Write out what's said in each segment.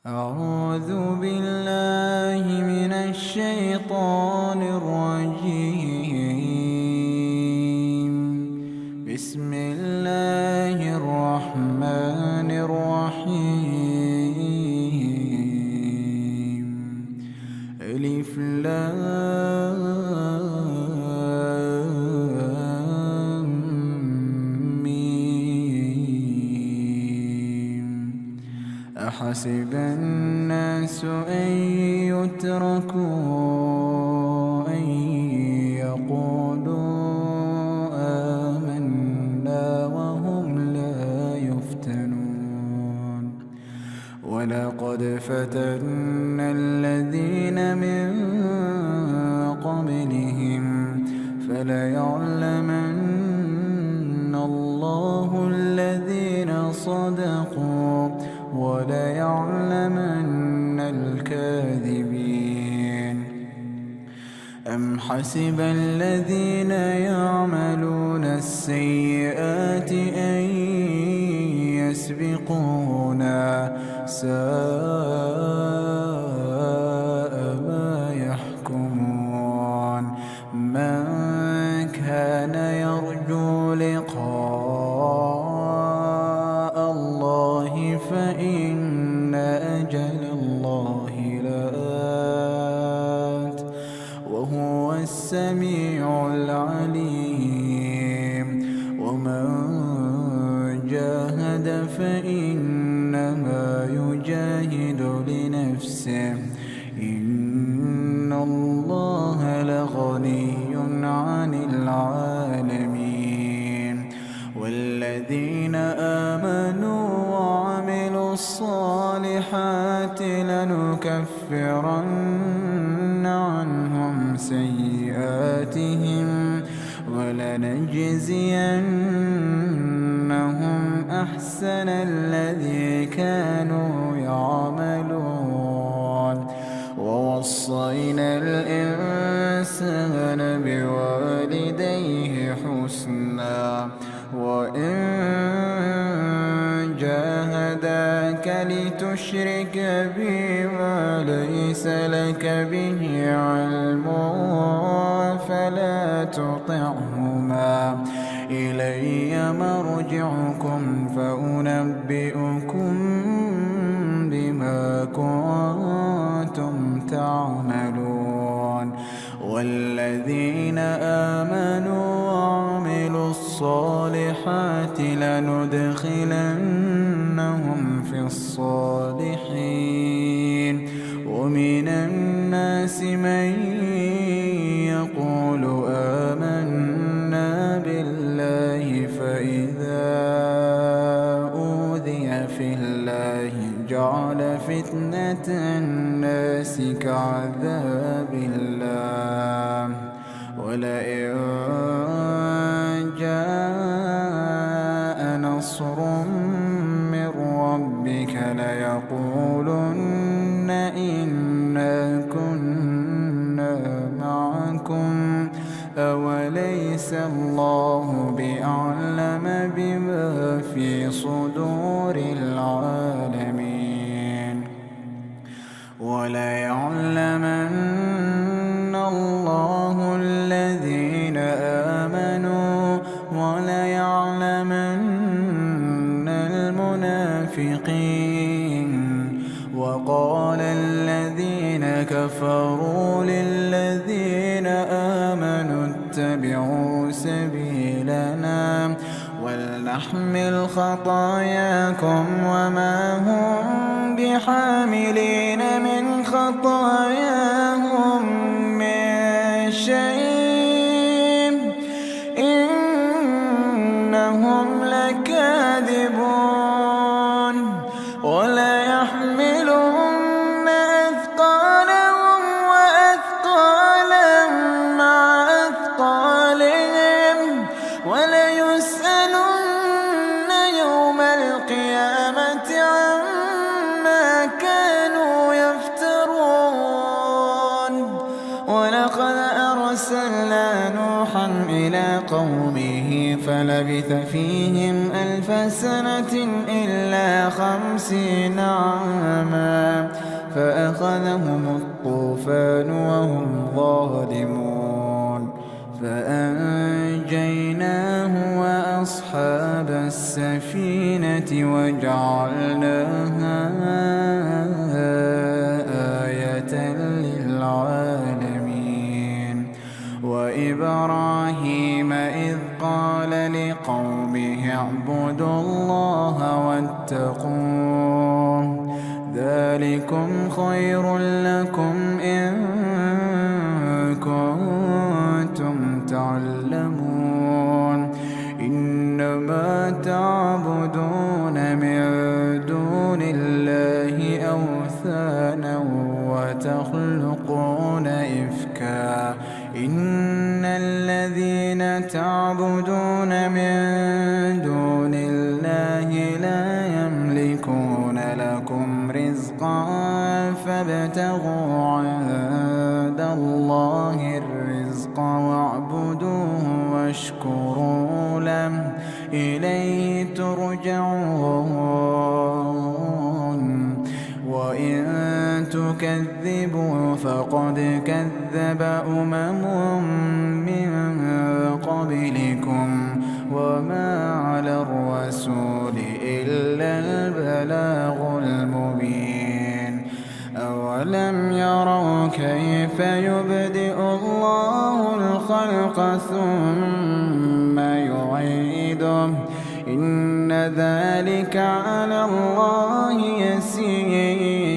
أعوذ بالله من الشيطان الرجيم. بسم الله الرحمن الرحيم. ألف لام ميم. أحسب الناس أن يتركوا أن يقولوا آمنا وهم لا يفتنون. ولقد فتنا الذين من قبلهم فليعلمن الله الذين صدقوا وليعلمن الكاذبين. أم حسب الذين يعملون السيئات أن يسبقونا ساء ما يحكمون. من كان يرجو لقاء الله فإن أجل الله لآت وهو السميع العليم. ومن جاهد فإنما يجاهد لنفسه إن الله لغني عن العالمين. والذين آمنوا وعملوا الصالحات لنكفرن عنهم سيئاتهم ولنجزينهم أحسن الذي كانوا يعملون. ووصينا الإنسان بوالديه حسنا وإن جاهداك لتشرك بي ما ليس لك به علم فلا تطعهما إلي مرجعكم فأنبئكم بما كنتم تعملون. والذين آمنوا وعملوا الصالحات لندخلنهم في الصالحين. ومن الناس من يقول آمنا بالله فإذا أوذي في الله جعل فتنة الناس كعذاب الله. ولئن جاء نصر من ربك ليقولن إنا كنا معكم أوليس الله بأعلم بما في صدور العالمين. وليعلمن الله الذين آمنوا وليعلمن المنافقين. وقال الذين كفروا للذين آمنوا اتبعوا سبيلنا ولنحمل خطاياكم وما هم بحاملين من خطاياهم من شيء إنهم لكاذبون. وليحملن أثقالهم وأثقالا مع أثقالهم وليسألن يوم القيامة عما كانوا يفترون. ولقد أرسلنا نوحا إلى قومه فلبث فيهم 1000 سنة إلا 50 عاما فأخذهم الطوفان وهم ظالمون فأنجيناه وأصحاب السفينة وجعلناها آية للعالمين وإبراهيم إذ قال لقومه اعبدوا الله واتقوه ذلكم خير لكم إن كنتم تعلمون إنما تعبدون من دون الله أوثانا وتخلقون إفكا إن الذين تعبدون من دون الله لا يملكون لكم رزقا فابتغوا عند الله الرزق واعبدوه واشكروا له إليه ترجعون وإن تكذبوا فقد كذب من قبلكم وما على الرسول إلا البلاغ المبين أولم يروا كيف يبدئ الله الخلق ثم يعيده إن ذلك على الله يسير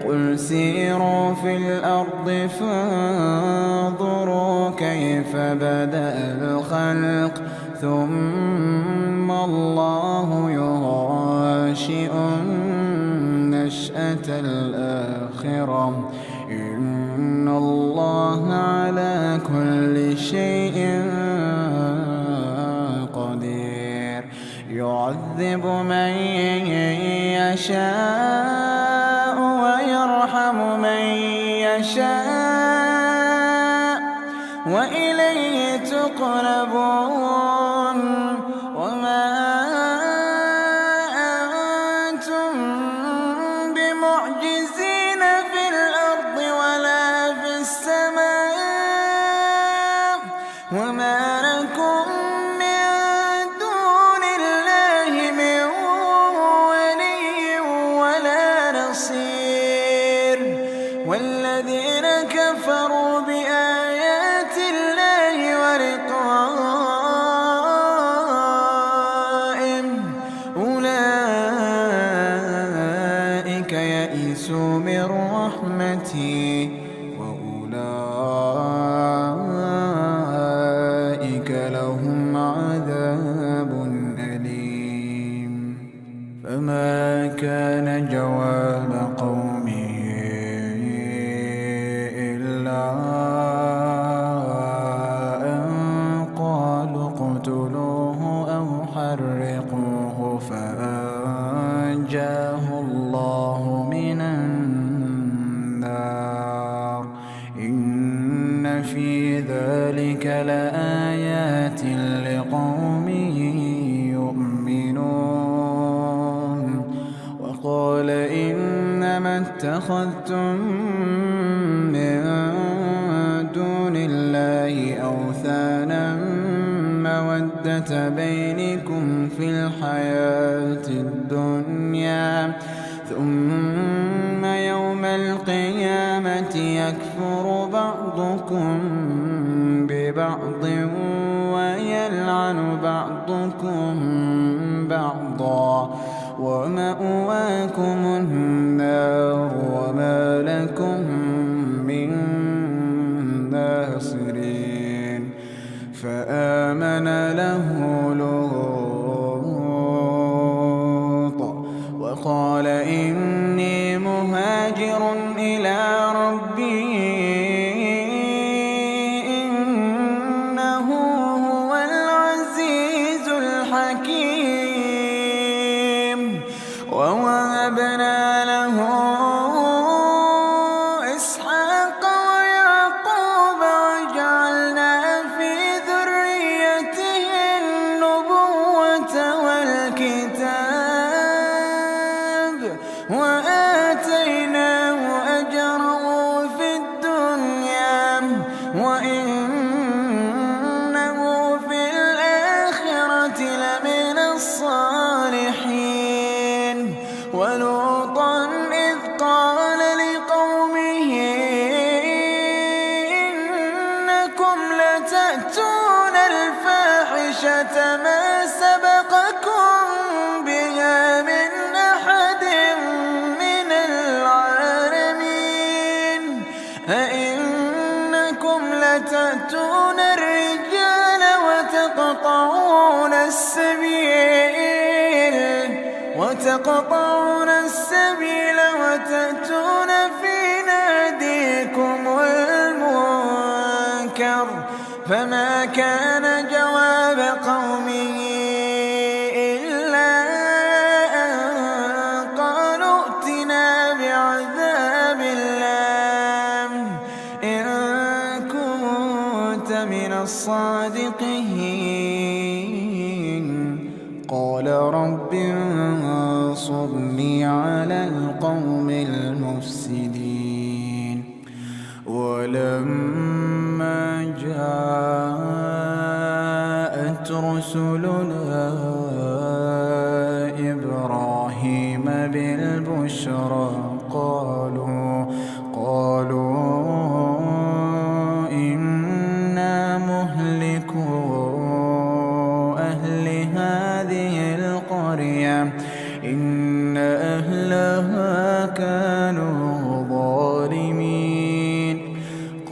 قل سيروا في الأرض فانظروا كيف بدأ الخلق ثم الله ينشئ النشأة الآخرة إن الله على كل شيء قدير يعذب من يشاء ويرحم من يشاء وإليه تقربون وما أنتم بمعجزين في الأرض ولا في السماء وما لكم من دون الله من ولي ولا نصير والذين كفروا بآيات الله ولقائه أولئك يئسوا من رحمتي وأولئك لهم عذاب أليم فما كان جواب قومه إلا أن قالوا اقتلوه أو حرقوه فأنجاه الله من النار إن في ذلك لآيات لقوم يؤمنون وقال إنما اتخذتم من دون الله أوثانا مودة بينكم في الحياة الدنيا ثم يوم القيامة يكفر بعضكم ببعض ويلعن بعضكم بعضا ومأواكم النار وما لكم من ناصرين فآمن له لوط وقال إني مهاجر إلى ربي إنه هو العزيز الحكيم ووهبنا له إسحاق ويعقوب وجعلنا في ذريته النبوة والكتاب آتيناه أجره في الدنيا وإنه في الآخرة لمن الصالحين ولوطا إذ قال لقومه إنكم لتأتون الفاحشة ما سبقكم بها من أحد من العالمين أئنكم لتأتون الرجال وتقطعون السبيل وتأتون في ناديكم المنكر فما كان جواب قومه إلا أن قالوا ائتنا بعذاب الله إن كنت من الصادقين قال رب انصرني على القوم المفسدين ولما جاءت رسلنا إبراهيم بالبشرى قالوا إنا مهلكو أهل هذه القرية إن أهلها كانوا ظالمين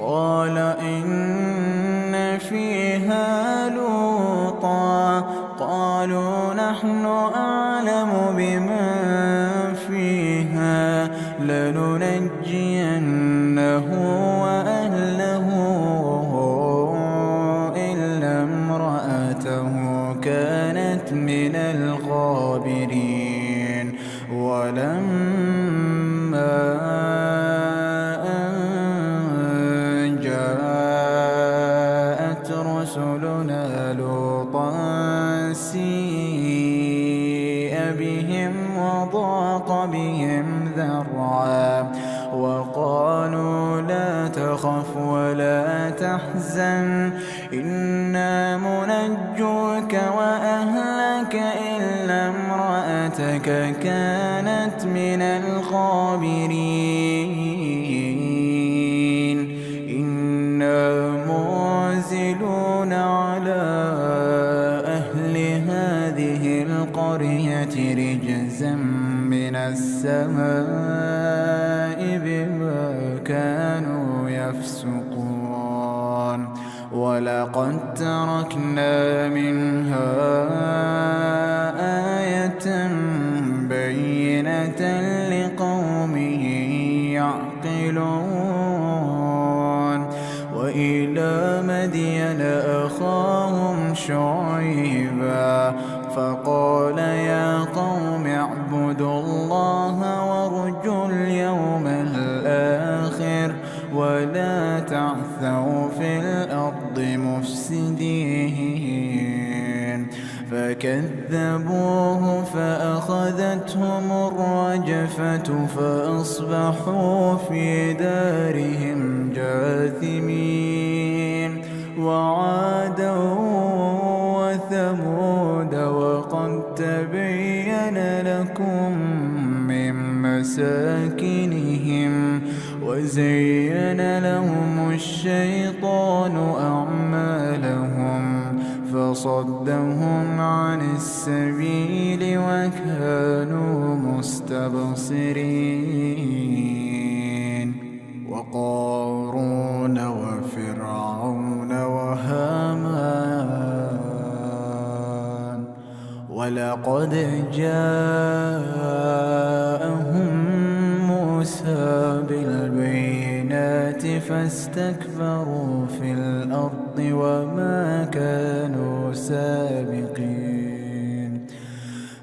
قال إن فيها لوطا قالوا نحن أعلم بمن فيها لننجينه وأهله إلا امرأته كانت من الغابرين ولما أن جاءت رسلنا لوطا سيء بهم وضاق بهم ذرعا وقالوا لا تخف ولا تحزن إنا منجوك وأهلك إلا امرأتك كانت من الغابرين إنا منزلون على أهل هذه القرية رجزا من السماء بما كانوا يفسقون ولقد تركنا منها آية بينة لقوم يعقلون وإلى مدين أخاهم شعيبا فقال يا قوم اعبدوا الله وارجوا اليوم الآخر ولا تعثوا في الأرض مفسدين فكذبوه فأخذتهم الرجفة فأصبحوا في دارهم جاثمين وعادا وثمود وقد تبين لكم من مساكنهم وزين لهم الشيطان أعمالهم فصدهم عن السبيل وكانوا مستبصرين وقارون وفرعون وهامان ولقد جاءهم موسى بالبينات فاستكبروا في الأرض وما كانوا سابقين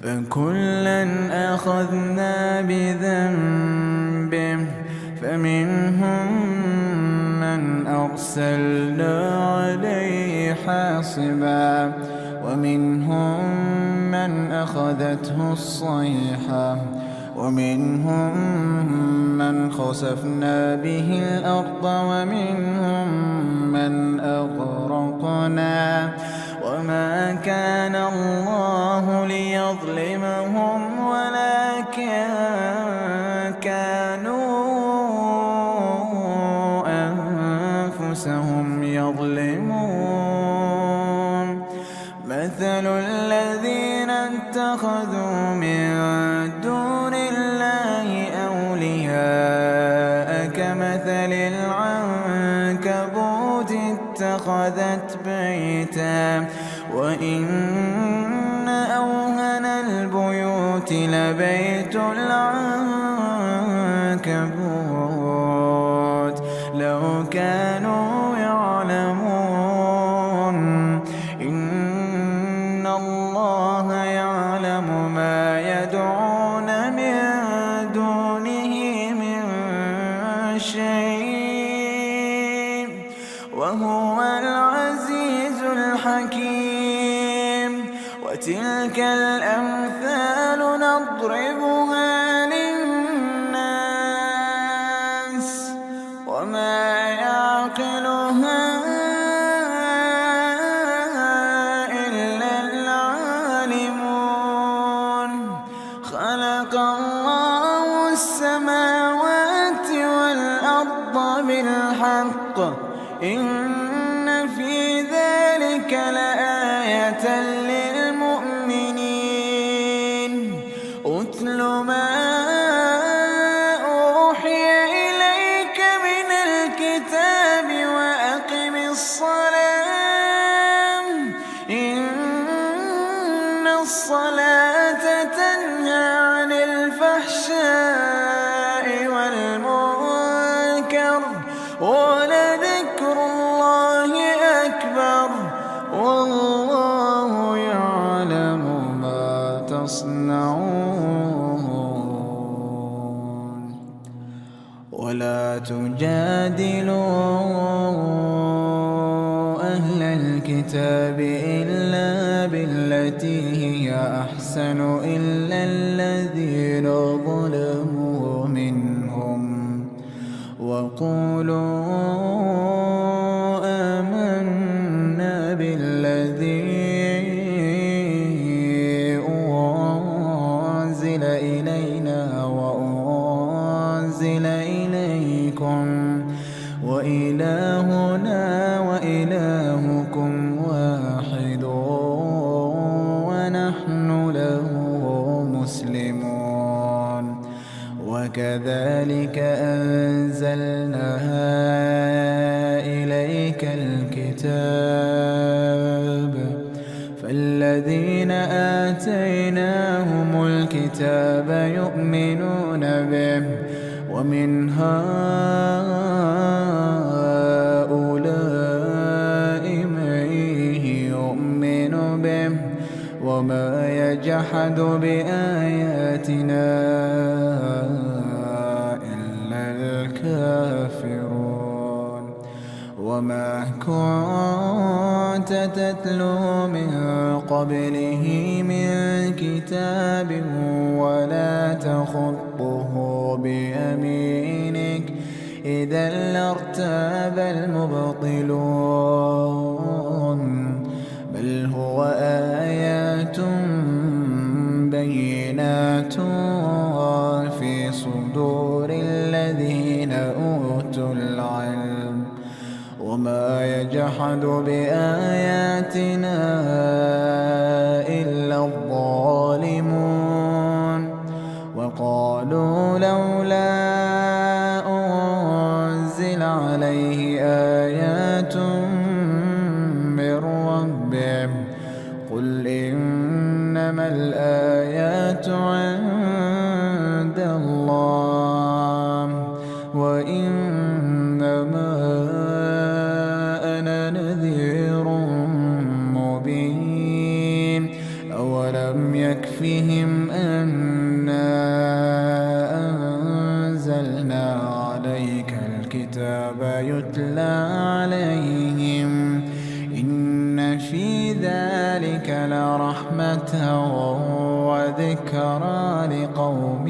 فكلا أخذنا بذنبه فمنهم من أرسلنا عليه حاصبا ومنهم من أخذته الصيحة ومنهم من خسفنا به الأرض ومنهم من أغرقنا وما كان الله ليظلمهم ولكن كانوا أنفسهم يظلمون مثل الذين اتخذوا من دون الله أولياء كمثل العنكبوت اتخذت بيتا وإن أوهن البيوت لبيت العنكبوت لو كانوا يعلمون إن الله يعلم ما يدعون من دونه من شيء وهو العزيز الحكيم وتلك الأمثال نضربها للناس وما يعقلها إلا العالمون خلق الله السماوات والأرض بالحق إن في ذلك لآية للمؤمنين أتل ما أوحي إليك من الكتاب وأقم الصلاة إن الصلاة تنهى عن الفحشاء والمنكر ولذكر الله أكبر والله يعلم ما تصنعون ولا تجادلوا أهل الكتاب إلا بالتي هي أحسن إلا الذين ظلموا منهم وقولوا آمنا بالذي أنزل إلينا وأنزل إليكم وإلهنا وإلهكم واحد ونحن له مسلمون وكذلك أنزلنا إليك الكتاب فالذين آتيناهم الكتاب يؤمنون به ومن هؤلاء من يؤمن به وما يجحد بآياتنا إلا الكافرون وما كنت تتلو من قبله من كتاب ولا تخطه بيمينك إذا لارتاب المبطلون بل هو آيات بينات في صدور الذين أوتوا العلم وما يجحد بآياتنا إلا الظالمون وقالوا لولا أنزل عليه آيات من ربه قل إنما الآيات عند الله وإنما أنا نذير مبين أولم يكفهم أنا أنزلنا عليك الكتاب يتلى عليهم إن في ذلك لرحمة وذكرى لقوم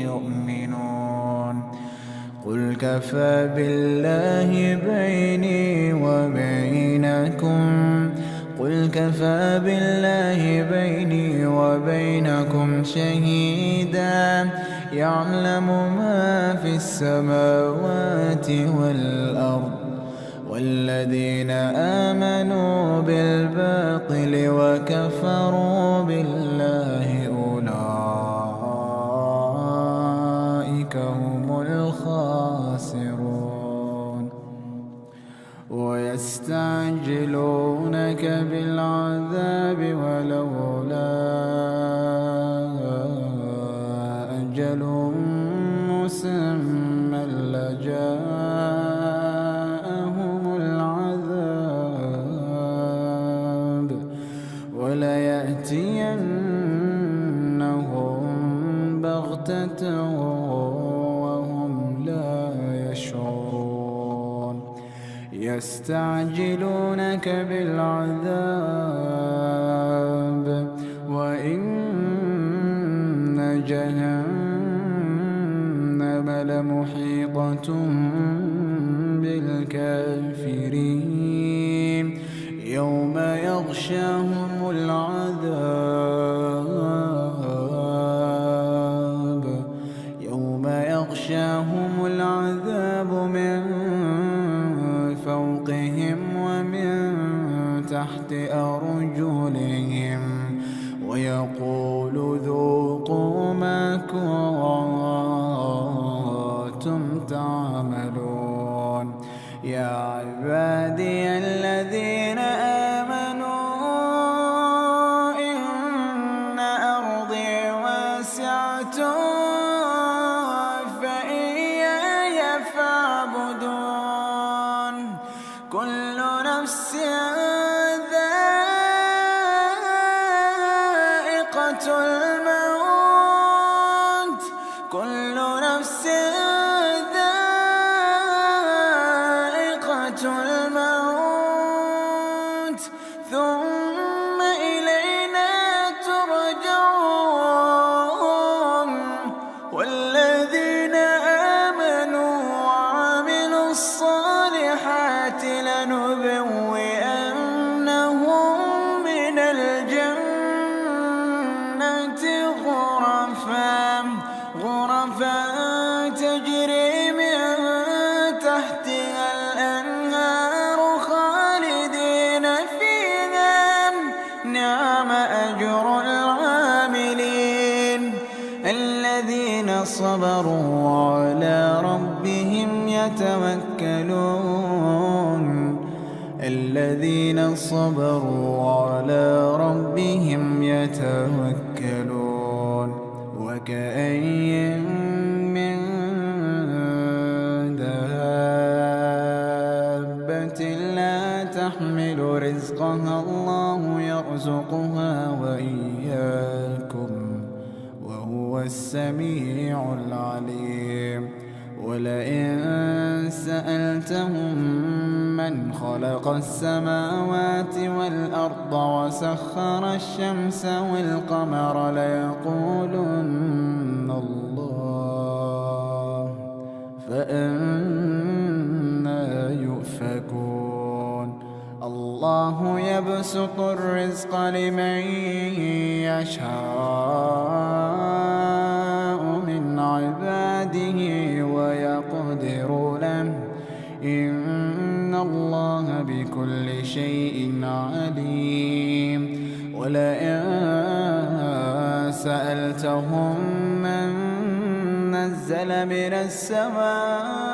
يؤمنون. قل كفى بالله بيني وبينكم شهيدا يعلم ما في السماوات والأرض. والذين آمنوا بالباطل وكفروا بالله أولئك هم الخاسرون. ويستعجلونك بالعذاب ولولا أجل مسمى لجاءهم العذاب وليأتينهم بغتة وهم لا يشعرون. يستعجلونك بالعذاب وإن جهنم لمحيطة بالكافرين يوم يغشاهم العذاب من فوقهم ومن تحت أرجلهم ويقول ذوقوا ما كنتم تعملون. يا عبادي الذين آمنوا إن أرضي واسعة فإياي فاعبدون. كل نفس ذائقة الموت كل نفس ذائقة الموت ثم إلينا ترجعون. والذين آمنوا وعملوا الصالحات لنبوئنهم من الجنة غرفا تجري من تحتها الأنهار خالدين فيها نعم أجر العاملين. الذين صبروا وعلى ربهم يتوكلون. الذين صبروا وعلى ربهم يتوكلون. وكأين من دابة لا تحمل رزقها الله يرزقها وإياكم وهو السميع العليم. ولئن سألتهم من خلق السماوات والأرض وسخر الشمس والقمر ليقولن الله فأنى يؤفكون. الله يبسط الرزق لمن يشاء من عباده ويقدر له إن الله بكل شيء عليم. ولئن سألتهم من نزل من السماء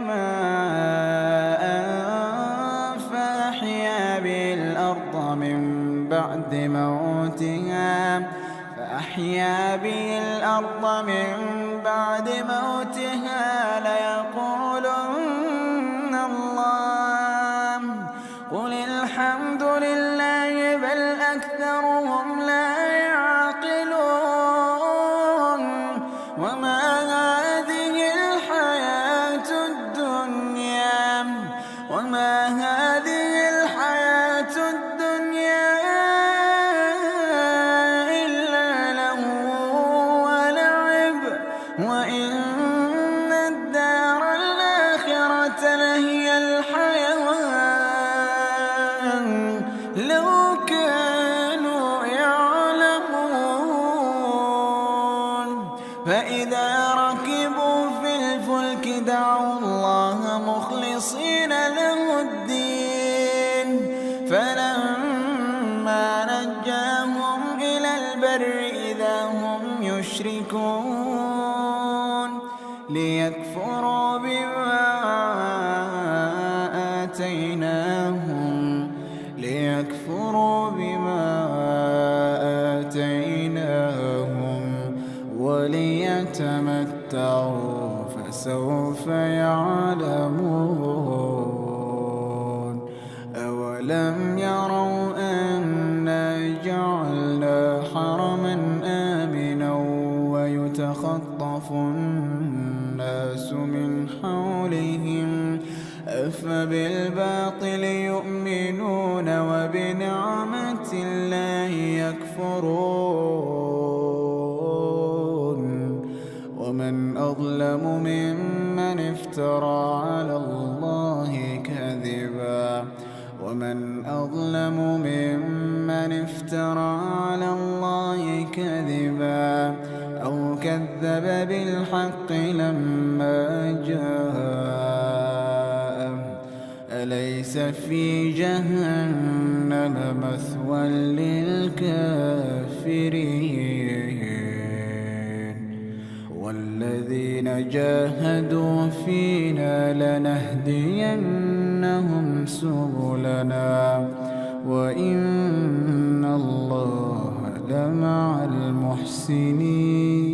ماء فأحيا به الأرض من بعد موتها ليقولن الله. قل الحمد لله بل أكثرهم لا يعقلون. وما هذه الحياة الدنيا وإن الدار الآخرة لهي الحيوان لو كانوا يعلمون فإذا ركبوا في الفلك دعوا الله مخلصين له الدين فلما نجاهم إلى البر إذا هم يشركون ليكفروا بما آتيناهم وليتمتعوا فسوف يعلمون أولم يروا أنا جعلنا حرما آمنا ويتخطف الناس من حولهم أفبالباطل يؤمنون وبنعمة الله يكفرون ومن أظلم ممن افترى على الله كذبا أو كذب بالحق لما جاءه أليس في جهنم مثوى للكافرين والذين جاهدوا فينا لنهدينهم سبلنا وإن الله لمع المحسنين.